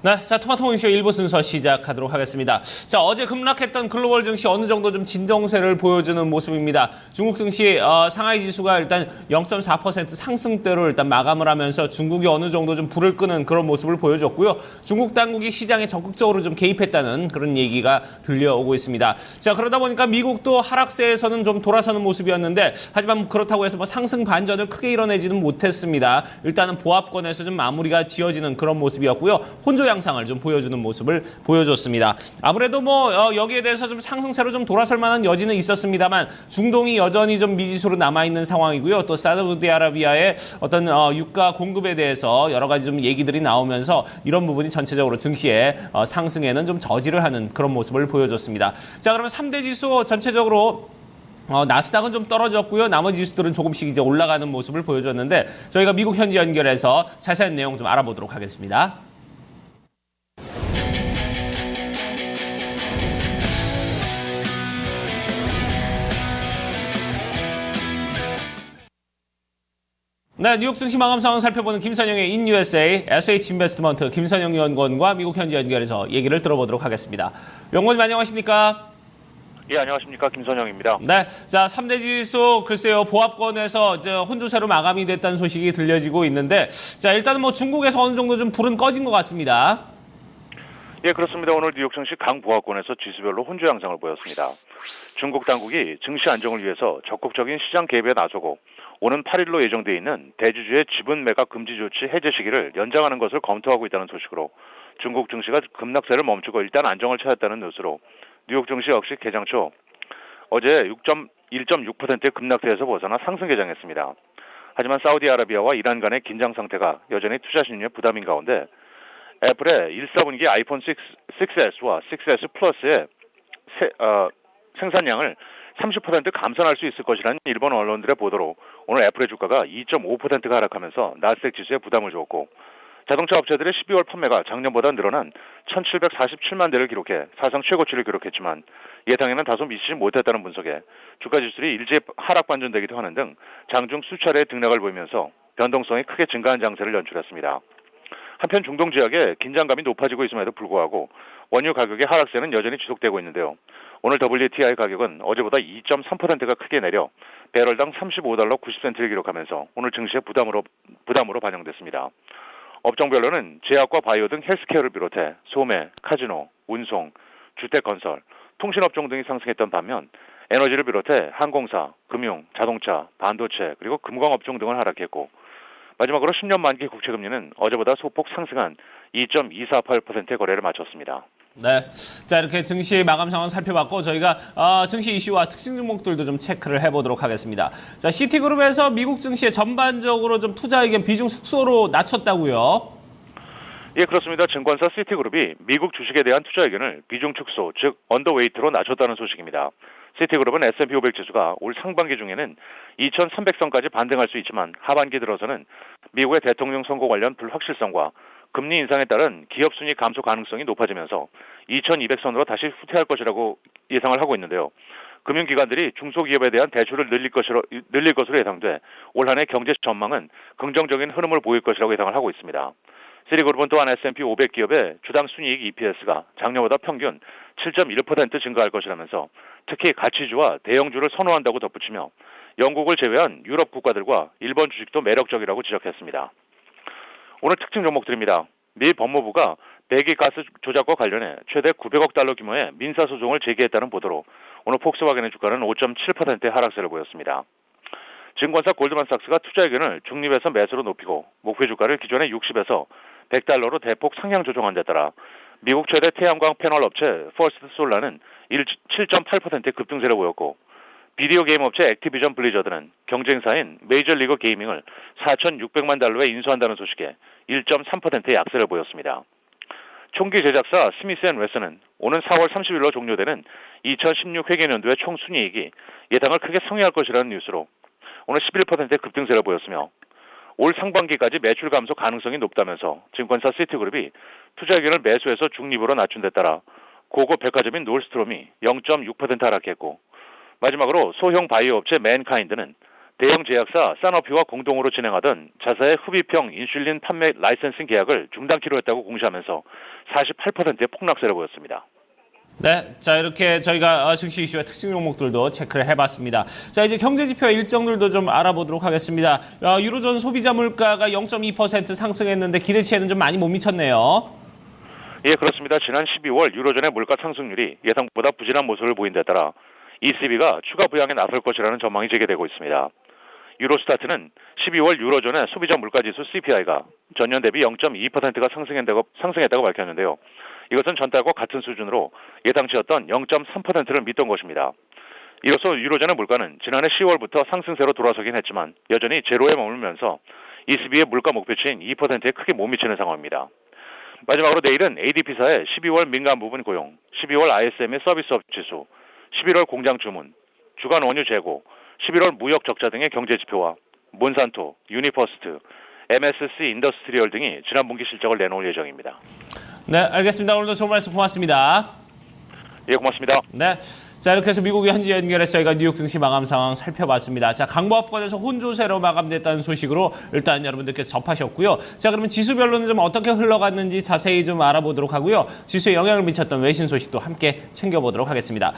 네, 자, 토마토 모닝쇼 1부 순서 시작하도록 하겠습니다. 자, 어제 급락했던 글로벌 증시 어느 정도 좀 진정세를 보여주는 모습입니다. 중국 증시 상하이 지수가 일단 0.4% 상승대로 일단 마감을 하면서 중국이 어느 정도 좀 불을 끄는 그런 모습을 보여줬고요. 중국 당국이 시장에 적극적으로 좀 개입했다는 그런 얘기가 들려오고 있습니다. 자, 그러다 보니까 미국도 하락세에서는 좀 돌아서는 모습이었는데, 하지만 그렇다고 해서 뭐 상승 반전을 크게 이뤄내지는 못했습니다. 일단은 보합권에서 좀 마무리가 지어지는 그런 모습이었고요. 혼조 양상을 좀 보여주는 모습을 보여줬습니다. 아무래도 뭐 여기에 대해서 좀 상승세로 좀 돌아설 만한 여지는 있었습니다만 중동이 여전히 좀 미지수로 남아있는 상황이고요. 또 사우디아라비아의 어떤 유가 공급에 대해서 여러 가지 좀 얘기들이 나오면서 이런 부분이 전체적으로 증시의 상승에는 좀 저지를 하는 그런 모습을 보여줬습니다. 자, 그러면 3대 지수 전체적으로 나스닥은 좀 떨어졌고요. 나머지 지수들은 조금씩 이제 올라가는 모습을 보여줬는데 저희가 미국 현지 연결해서 자세한 내용 좀 알아보도록 하겠습니다. 네, 뉴욕 증시 마감 상황 살펴보는 김선영의 인USA SH인베스트먼트 김선영 연구원과 미국 현지 연결해서 얘기를 들어보도록 하겠습니다. 연구원님 안녕하십니까? 예, 안녕하십니까. 김선영입니다. 네, 자, 3대 지수 글쎄요 보합권에서 이제 혼조세로 마감이 됐다는 소식이 들려지고 있는데, 자, 일단은 뭐 중국에서 어느 정도 좀 불은 꺼진 것 같습니다. 예, 그렇습니다. 오늘 뉴욕 증시 강보합권에서 지수별로 혼조 양상을 보였습니다. 중국 당국이 증시 안정을 위해서 적극적인 시장 개입에 나서고 오는 8일로 예정돼 있는 대주주의 지분 매각 금지 조치 해제 시기를 연장하는 것을 검토하고 있다는 소식으로 중국 증시가 급락세를 멈추고 일단 안정을 찾았다는 뉴스로 뉴욕 증시 역시 개장 초 어제 1.6%의 급락세에서 벗어나 상승 개장했습니다. 하지만 사우디아라비아와 이란 간의 긴장 상태가 여전히 투자 심리에 부담인 가운데 애플의 1사분기 아이폰 6S와 6S 플러스의 생산량을 30% 감산할 수 있을 것이라는 일본 언론들의 보도로 오늘 애플의 주가가 2.5%가 하락하면서 나스닥 지수에 부담을 주었고, 자동차 업체들의 12월 판매가 작년보다 늘어난 1,747만 대를 기록해 사상 최고치를 기록했지만 예상에는 다소 미치지 못했다는 분석에 주가 지수들이 일제 하락 반전되기도 하는 등 장중 수차례의 등락을 보이면서 변동성이 크게 증가한 장세를 연출했습니다. 한편 중동 지역에 긴장감이 높아지고 있음에도 불구하고 원유 가격의 하락세는 여전히 지속되고 있는데요. 오늘 WTI 가격은 어제보다 2.3%가 크게 내려 배럴당 35달러 90센트를 기록하면서 오늘 증시의 부담으로 반영됐습니다. 업종별로는 제약과 바이오 등 헬스케어를 비롯해 소매, 카지노, 운송, 주택건설, 통신업종 등이 상승했던 반면 에너지를 비롯해 항공사, 금융, 자동차, 반도체 그리고 금광업종 등을 하락했고, 마지막으로 10년 만기 국채금리는 어제보다 소폭 상승한 2.248%의 거래를 마쳤습니다. 네, 자, 이렇게 증시 마감 상황 살펴봤고 저희가 증시 이슈와 특징 종목들도 좀 체크를 해보도록 하겠습니다. 자, 시티그룹에서 미국 증시에 전반적으로 좀 투자 의견 비중 축소로 낮췄다고요? 예, 그렇습니다. 증권사 시티그룹이 미국 주식에 대한 투자 의견을 비중 축소, 즉 언더웨이트로 낮췄다는 소식입니다. 시티그룹은 S&P 500 지수가 올 상반기 중에는 2,300선까지 반등할 수 있지만 하반기 들어서는 미국의 대통령 선거 관련 불확실성과 금리 인상에 따른 기업 순이익 감소 가능성이 높아지면서 2,200선으로 다시 후퇴할 것이라고 예상을 하고 있는데요. 금융기관들이 중소기업에 대한 대출을 늘릴 것으로 예상돼 올 한해 경제 전망은 긍정적인 흐름을 보일 것이라고 예상을 하고 있습니다. 시티그룹은 또한 S&P 500 기업의 주당 순이익 EPS가 작년보다 평균 7.1% 증가할 것이라면서 특히 가치주와 대형주를 선호한다고 덧붙이며 영국을 제외한 유럽 국가들과 일본 주식도 매력적이라고 지적했습니다. 오늘 특징 종목들입니다. 미 법무부가 배기가스 조작과 관련해 최대 900억 달러 규모의 민사소송을 제기했다는 보도로 오늘 폭스바겐의 주가는 5.7%의 하락세를 보였습니다. 증권사 골드만삭스가 투자 의견을 중립에서 매수로 높이고 목표 주가를 기존의 60에서 100달러로 대폭 상향 조정한 데 따라 미국 최대 태양광 패널 업체 퍼스트 솔라는 7.8%의 급등세를 보였고, 비디오 게임 업체 액티비전 블리저드는 경쟁사인 메이저리그 게이밍을 4,600만 달러에 인수한다는 소식에 1.3%의 약세를 보였습니다. 총기 제작사 스미스앤웨슨은 오는 4월 30일로 종료되는 2016 회계연도의 총 순이익이 예상을 크게 상회할 것이라는 뉴스로 오늘 11%의 급등세를 보였으며, 올 상반기까지 매출 감소 가능성이 높다면서 증권사 시티그룹이 투자 의견을 매수해서 중립으로 낮춘 데 따라 고급 백화점인 놀스트롬이 0.6% 하락했고, 마지막으로 소형 바이오 업체 맨카인드는 대형 제약사 사노피와 공동으로 진행하던 자사의 흡입형 인슐린 판매 라이센싱 계약을 중단키로 했다고 공시하면서 48%의 폭락세를 보였습니다. 네, 자 이렇게 저희가 증시 이슈와 특징 종목들도 체크를 해봤습니다. 자 이제 경제지표 일정들도 좀 알아보도록 하겠습니다. 유로존 소비자 물가가 0.2% 상승했는데 기대치에는 좀 많이 못 미쳤네요. 예, 그렇습니다. 지난 12월 유로존의 물가 상승률이 예상보다 부진한 모습을 보인 데 따라 ECB가 추가 부양에 나설 것이라는 전망이 제기되고 있습니다. 유로스타트는 12월 유로존의 소비자 물가지수 CPI가 전년 대비 0.2%가 상승했다고 밝혔는데요. 이것은 전달과 같은 수준으로 예상치였던 0.3%를 밑돈 것입니다. 이로써 유로존의 물가는 지난해 10월부터 상승세로 돌아서긴 했지만 여전히 제로에 머물면서 ECB의 물가 목표치인 2%에 크게 못 미치는 상황입니다. 마지막으로 내일은 ADP사의 12월 민간 부분 고용, 12월 ISM의 서비스업 지수, 11월 공장 주문, 주간 원유 재고, 11월 무역 적자 등의 경제 지표와 몬산토, 유니퍼스트, MSC 인더스트리얼 등이 지난 분기 실적을 내놓을 예정입니다. 네, 알겠습니다. 오늘도 좋은 말씀 고맙습니다. 예, 고맙습니다. 네. 자, 이렇게 해서 미국 현지 연결해서 저희가 뉴욕 증시 마감 상황 살펴봤습니다. 자, 강보합권에서 혼조세로 마감됐다는 소식으로 일단 여러분들께서 접하셨고요. 자, 그러면 지수별로는 좀 어떻게 흘러갔는지 자세히 좀 알아보도록 하고요. 지수에 영향을 미쳤던 외신 소식도 함께 챙겨보도록 하겠습니다.